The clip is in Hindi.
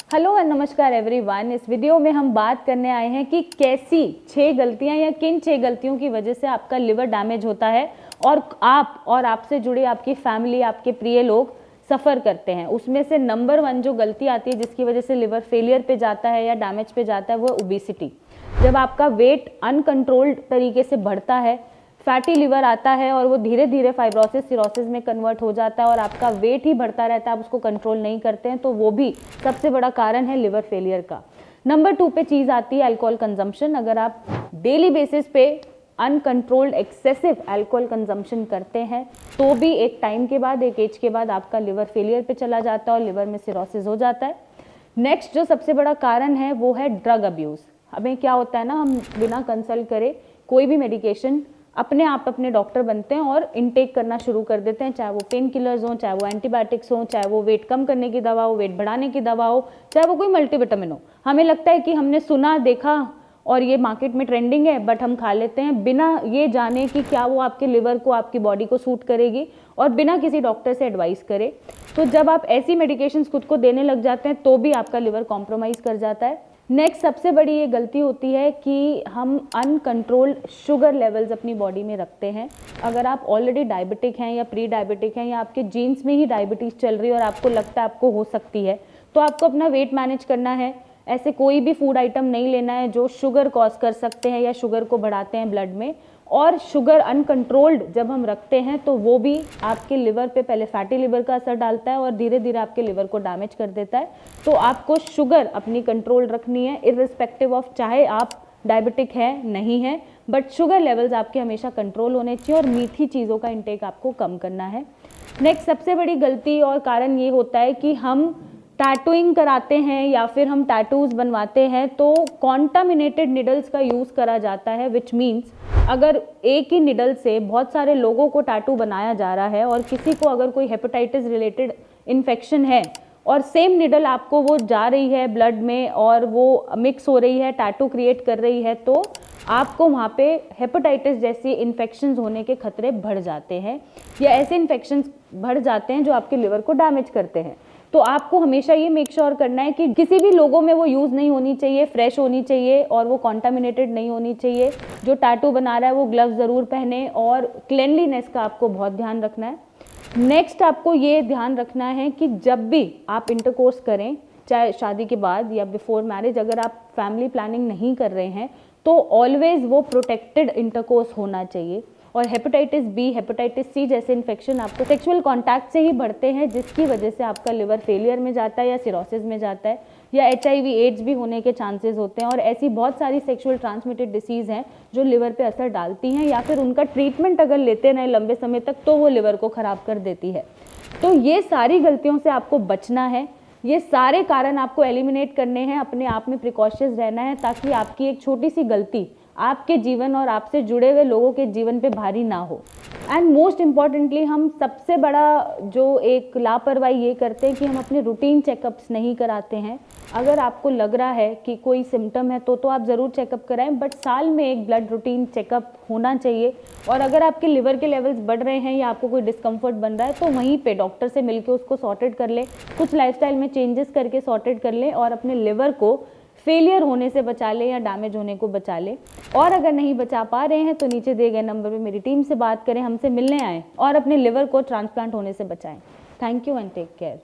हेलो एंड नमस्कार एवरीवन। इस वीडियो में हम बात करने आए हैं कि कैसी 6 गलतियां या किन 6 गलतियों की वजह से आपका लिवर डैमेज होता है और आप और आपसे जुड़े आपकी फैमिली, आपके प्रिय लोग सफ़र करते हैं। उसमें से नंबर 1 जो गलती आती है जिसकी वजह से लिवर फेलियर पे जाता है या डैमेज पे जाता है वो ओबेसिटी। जब आपका वेट अनकंट्रोल्ड तरीके से बढ़ता है, फैटी लिवर आता है और वो धीरे धीरे फाइब्रोसिस सिरोसिस में कन्वर्ट हो जाता है और आपका वेट ही बढ़ता रहता है, आप उसको कंट्रोल नहीं करते हैं, तो वो भी सबसे बड़ा कारण है लिवर फेलियर का। नंबर 2 पे चीज़ आती है अल्कोहल कंजम्पशन। अगर आप डेली बेसिस पे अनकंट्रोल्ड एक्सेसिव अल्कोहल कंजम्पशन करते हैं तो भी एक टाइम के बाद, एक एज के बाद आपका लिवर फेलियर पे चला जाता है और लिवर में सिरोसिस हो जाता है। नेक्स्ट जो सबसे बड़ा कारण है वो है ड्रग अब्यूज़। हमें क्या होता है ना, हम बिना कंसल्ट करे कोई भी मेडिकेशन अपने आप अपने डॉक्टर बनते हैं और इनटेक करना शुरू कर देते हैं, चाहे वो पेन किलर्स हों, चाहे वो एंटीबायोटिक्स हों, चाहे वो वेट कम करने की दवा हो, वेट बढ़ाने की दवा हो, चाहे वो कोई मल्टीविटामिन हो। हमें लगता है कि हमने सुना देखा और ये मार्केट में ट्रेंडिंग है, बट हम खा लेते हैं बिना ये जाने कि क्या वो आपके लिवर को, आपकी बॉडी को सूट करेगी और बिना किसी डॉक्टर से एडवाइस करे। तो जब आप ऐसी मेडिकेशंस खुद को देने लग जाते हैं तो भी आपका लिवर कॉम्प्रोमाइज़ कर जाता है। नेक्स्ट सबसे बड़ी ये गलती होती है कि हम अनकंट्रोल्ड शुगर लेवल्स अपनी बॉडी में रखते हैं। अगर आप ऑलरेडी डायबिटिक हैं या प्री डायबिटिक हैं या आपके जीन्स में ही डायबिटीज़ चल रही है और आपको लगता है आपको हो सकती है, तो आपको अपना वेट मैनेज करना है। ऐसे कोई भी फूड आइटम नहीं लेना है जो शुगर कॉज कर सकते हैं या शुगर को बढ़ाते हैं ब्लड में। और शुगर अनकंट्रोल्ड जब हम रखते हैं तो वो भी आपके लिवर पे पहले फैटी लिवर का असर डालता है और धीरे धीरे आपके लिवर को डैमेज कर देता है। तो आपको शुगर अपनी कंट्रोल रखनी है, इर्रिस्पेक्टिव ऑफ चाहे आप डायबिटिक है नहीं है, बट शुगर लेवल्स आपके हमेशा कंट्रोल होने चाहिए और मीठी चीज़ों का इंटेक आपको कम करना है। नेक्स्ट सबसे बड़ी गलती और कारण ये होता है कि हम टैटूइंग कराते हैं या फिर हम टैटूज बनवाते हैं तो कॉन्टामिनेटेड निडल्स का यूज़ करा जाता है, विच मीन्स अगर एक ही निडल से बहुत सारे लोगों को टैटू बनाया जा रहा है और किसी को अगर कोई हेपेटाइटिस रिलेटेड इन्फेक्शन है और सेम निडल आपको वो जा रही है ब्लड में और वो मिक्स हो रही है, टैटू क्रिएट कर रही है, तो आपको वहाँ पे हेपेटाइटिस जैसी इन्फेक्शंस होने के खतरे बढ़ जाते हैं या ऐसे इन्फेक्शंस बढ़ जाते हैं जो आपके लिवर को डैमेज करते हैं। तो आपको हमेशा ये मेक श्योर करना है कि किसी भी लोगों में वो यूज़ नहीं होनी चाहिए, फ्रेश होनी चाहिए और वो कॉन्टामिनेटेड नहीं होनी चाहिए। जो टैटू बना रहा है वो ग्लव्स ज़रूर पहने और क्लेनलीनेस का आपको बहुत ध्यान रखना है। नेक्स्ट आपको ये ध्यान रखना है कि जब भी आप इंटरकोर्स करें, चाहे शादी के बाद या बिफोर मैरिज, अगर आप फैमिली प्लानिंग नहीं कर रहे हैं तो ऑलवेज वो प्रोटेक्टेड इंटरकोर्स होना चाहिए। और हेपेटाइटिस बी, हेपेटाइटिस सी जैसे इन्फेक्शन आपको सेक्सुअल कांटेक्ट से ही बढ़ते हैं, जिसकी वजह से आपका लिवर फेलियर में जाता है या सिरोसिस में जाता है या HIV एड्स भी होने के चांसेस होते हैं। और ऐसी बहुत सारी सेक्सुअल ट्रांसमिटेड डिसीज़ हैं जो लिवर पे असर डालती हैं या फिर उनका ट्रीटमेंट अगर लेते रहें लंबे समय तक तो वो लिवर को ख़राब कर देती है। तो ये सारी गलतियों से आपको बचना है, ये सारे कारण आपको एलिमिनेट करने हैं, अपने आप में प्रिकॉशंस रहना है ताकि आपकी एक छोटी सी गलती आपके जीवन और आपसे जुड़े हुए लोगों के जीवन पे भारी ना हो। एंड मोस्ट इम्पॉर्टेंटली हम सबसे बड़ा जो एक लापरवाही ये करते हैं कि हम अपने रूटीन चेकअप्स नहीं कराते हैं। अगर आपको लग रहा है कि कोई सिम्टम है तो आप ज़रूर चेकअप कराएं, बट साल में एक ब्लड रूटीन चेकअप होना चाहिए। और अगर आपके लिवर के लेवल्स बढ़ रहे हैं या आपको कोई डिस्कम्फर्ट बन रहा है तो वहीं पे डॉक्टर से मिलकर उसको सॉर्टेड कर लें, कुछ लाइफस्टाइल में चेंजेस करके सॉर्टेड कर लें और अपने लिवर को फेलियर होने से बचा ले या डैमेज होने को बचा ले। और अगर नहीं बचा पा रहे हैं तो नीचे दिए गए नंबर पे मेरी टीम से बात करें, हमसे मिलने आएँ और अपने लिवर को ट्रांसप्लांट होने से बचाएं। Thank you and take care.